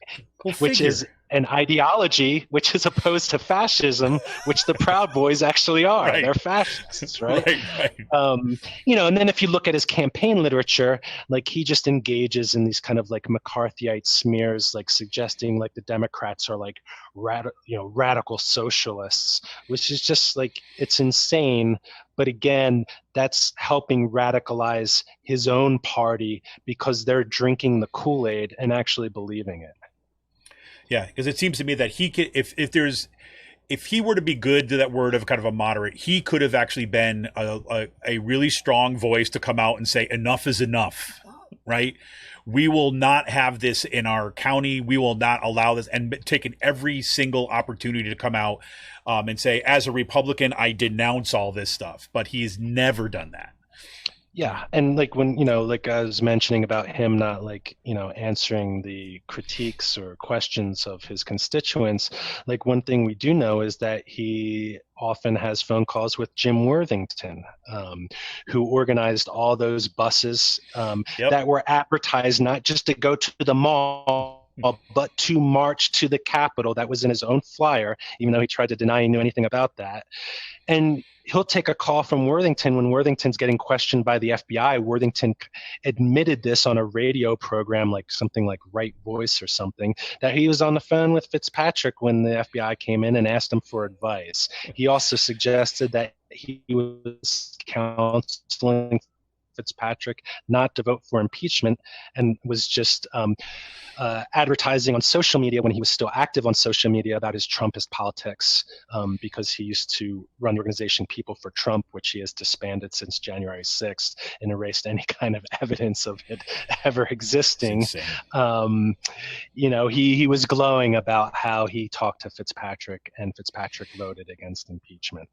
which is an ideology which is opposed to fascism, which the Proud Boys actually are. Right. They're fascists, right? Right. And then if you look at his campaign literature, like he just engages in these kind of like McCarthyite smears, like suggesting like the Democrats are like radical socialists, which is just like, it's insane. But again, that's helping radicalize his own party because they're drinking the Kool-Aid and actually believing it. Yeah, because it seems to me that he could, if he were to be good to that word of kind of a moderate, he could have actually been a really strong voice to come out and say enough is enough, right? We will not have this in our county. We will not allow this, and taken every single opportunity to come out and say, as a Republican, I denounce all this stuff. But he's never done that. Yeah, and like when, like I was mentioning about him not answering the critiques or questions of his constituents, like one thing we do know is that he often has phone calls with Jim Worthington, who organized all those buses that were advertised not just to go to the mall, but to march to the Capitol. That was in his own flyer, even though he tried to deny he knew anything about that. And he'll take a call from Worthington when Worthington's getting questioned by the FBI. Worthington admitted this on a radio program, like something like Right Voice or something, that he was on the phone with Fitzpatrick when the FBI came in and asked him for advice. He also suggested that he was counseling Fitzpatrick not to vote for impeachment, and was just advertising on social media when he was still active on social media about his Trumpist politics, because he used to run the organization People for Trump, which he has disbanded since January 6th and erased any kind of evidence of it ever existing. He was glowing about how he talked to Fitzpatrick, and Fitzpatrick voted against impeachment.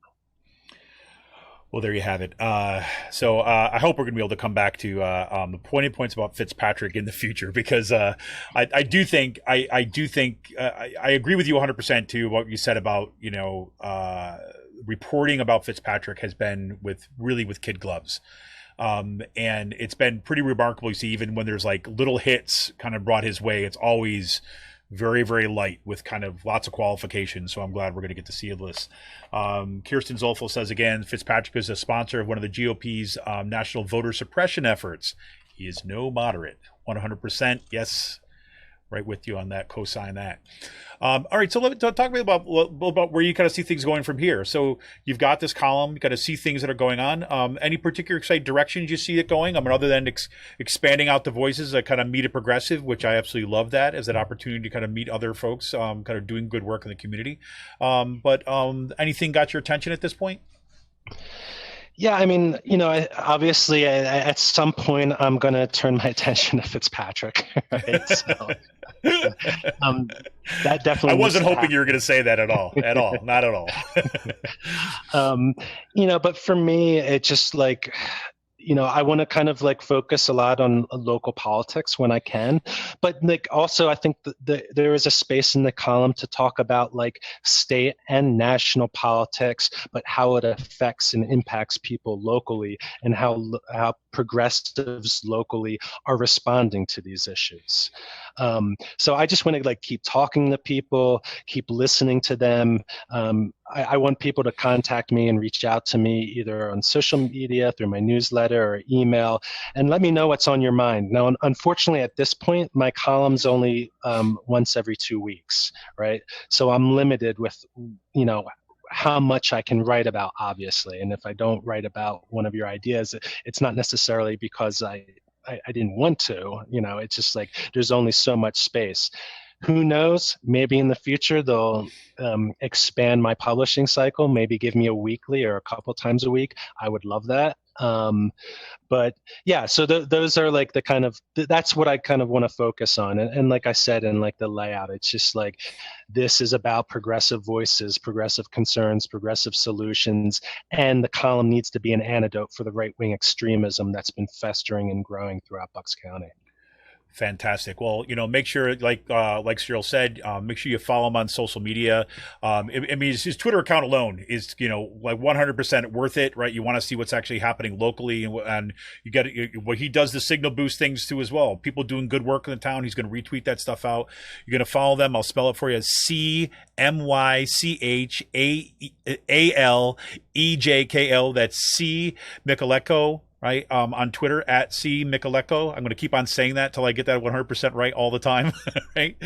Well, there you have it. So I hope we're going to be able to come back to the pointed points about Fitzpatrick in the future, because I do think I agree with you 100% to what you said about reporting about Fitzpatrick has been with kid gloves. And it's been pretty remarkable. You see, even when there's like little hits kind of brought his way, it's always very, very light with kind of lots of qualifications. So I'm glad we're going to get to see this. Kirsten Zolfel says again, Fitzpatrick is a sponsor of one of the GOP's national voter suppression efforts. He is no moderate. 100%. Yes. Right with you on that. Co-sign that. All right. So talk to me about where you kind of see things going from here. So you've got this column, you got to see things that are going on. Any particular directions you see it going? I mean, other than expanding out the voices that kind of meet a progressive, which I absolutely love that as an opportunity to kind of meet other folks, kind of doing good work in the community. But anything got your attention at this point? Yeah, I mean, obviously, at some point, I'm going to turn my attention to Fitzpatrick. Right? So, that definitely. I wasn't hoping you were going to say that at all. Not at all. But for me, it just like. I want to kind of like focus a lot on local politics when I can, but like also I think that there is a space in the column to talk about like state and national politics, but how it affects and impacts people locally, and how progressives locally are responding to these issues. So I just want to like keep talking to people, keep listening to them. I want people to contact me and reach out to me either on social media, through my newsletter or email, and let me know what's on your mind. Now, unfortunately, at this point, my column's only once every 2 weeks, right? So I'm limited with, how much I can write about, obviously. And if I don't write about one of your ideas, it's not necessarily because I didn't want to, it's just like there's only so much space. Who knows? Maybe in the future they'll expand my publishing cycle, maybe give me a weekly or a couple times a week. I would love that. But yeah, so those are like the kind of, that's what I kind of want to focus on. And like I said, in like the layout, it's just like, this is about progressive voices, progressive concerns, progressive solutions, and the column needs to be an antidote for the right-wing extremism that's been festering and growing throughout Bucks County. Fantastic. Well, make sure, like Cyril said, make sure you follow him on social media. I mean, his Twitter account alone is, like 100% worth it, right? You want to see what's actually happening locally, and you get what he does, the signal boost things too as well. People doing good work in the town, he's going to retweet that stuff out. You're going to follow them. I'll spell it for you: CMYCHALEJKL. That's C Mychalejko. right? On Twitter at C Mychalejko. I'm going to keep on saying that till I get that 100% right all the time, right?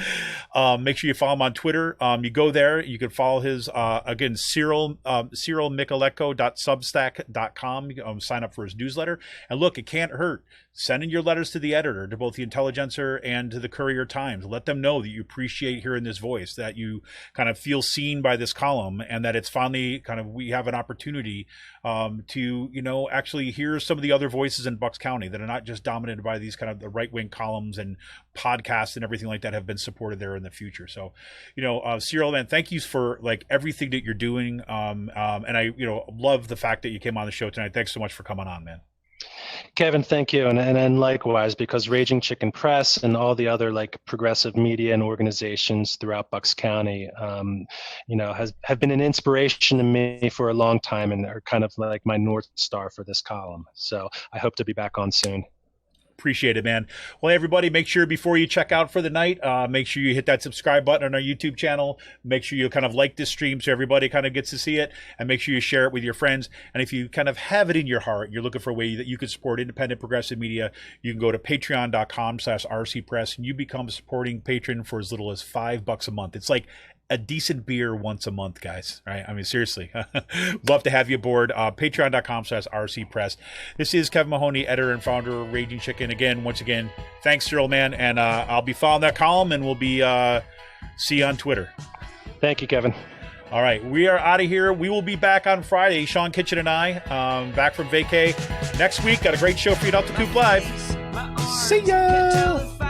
Make sure you follow him on Twitter. You go there, you can follow his, again, Cyril Mychalejko.substack.com. Sign up for his newsletter. And look, it can't hurt. Send in your letters to the editor, to both the Intelligencer and to the Courier Times. Let them know that you appreciate hearing this voice, that you kind of feel seen by this column, and that it's finally kind of, we have an opportunity to, you know, actually hear some of the other voices in Bucks County that are not just dominated by these kind of the right-wing columns and podcasts and everything like that have been supported there in the future. So, you know, Cyril, man, thank you for like everything that you're doing. And I, you know, love the fact that you came on the show tonight. Thanks so much for coming on, man. Kevin, thank you. And likewise, because Raging Chicken Press and all the other like progressive media and organizations throughout Bucks County, you know, have been an inspiration to me for a long time and are kind of like my North Star for this column. So I hope to be back on soon. Appreciate it, man. Well, everybody, make sure before you check out for the night, make sure you hit that subscribe button on our YouTube channel. Make sure you kind of like this stream so everybody kind of gets to see it, and make sure you share it with your friends. And if you kind of have it in your heart, you're looking for a way that you can support independent progressive media, you can go to patreon.com/rcpress and you become a supporting patron for as little as $5 a month. It's like a decent beer once a month, guys, right? I mean, seriously, love to have you aboard. Patreon.com/rcpress. This is Kevin Mahoney, editor and founder of Raging Chicken. Again, once again, thanks, Cyril, man. And I'll be following that column, and we'll be see you on Twitter. Thank you, Kevin. All right, we are out of here. We will be back on Friday. Sean Kitchen and I, back from vacay next week. Got a great show for you at Alt the Coop Live. See ya!